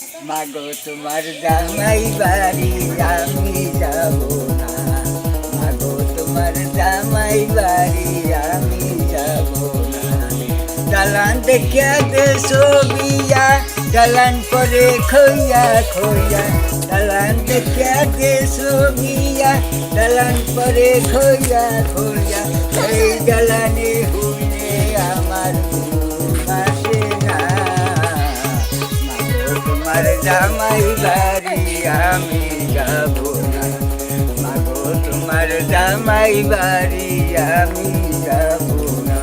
মাগো তোমার জামাই বাড়ি আমি যাব না, মাগো তোমার জামাই বাড়ি আমি যাব না। দালান দেখিয়া দেশো বিয়া, দালান পরে খইয়া খইয়া, দালান দেখিয়া দেশো বিয়া, দালান পরে খইয়া খইয়া, এই দালানে হুইলে আমার ঘুম আসে না। তোমার জামাই বাড়ি আমি যাব না, মাগো তোমার জামাই বাড়ি আমি যাব না।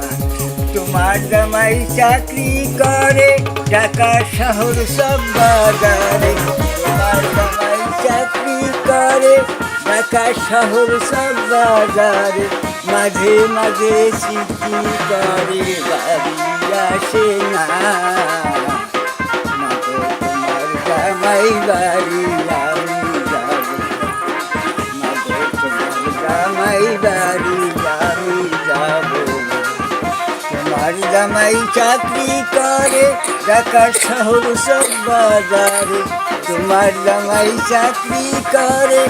তোমার জামাই চাকরি করে ঢাকা শহর সব বাজারে, তোমার জামাই চাকরি করে ঢাকা শহর সব বাজারে, মাঝে মাঝে স্মৃতি করে বাড়ি আসে না। জামাই বাড়ি আমি যাব, মাগো তোমার জামাই বাড়ি আমি যাব। তোমার জামাই চাকরি করে ঢাকা শহর সব বাজারে, তোমার জামাই চাকরি করে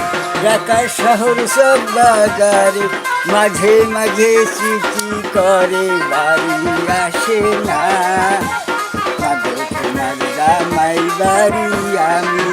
ঢাকা শহর সব বাজারে, মাঝে মাঝে স্মৃতি করে বাড়ি আসে না। মাগো তোমার জামাই বাড়ি আমি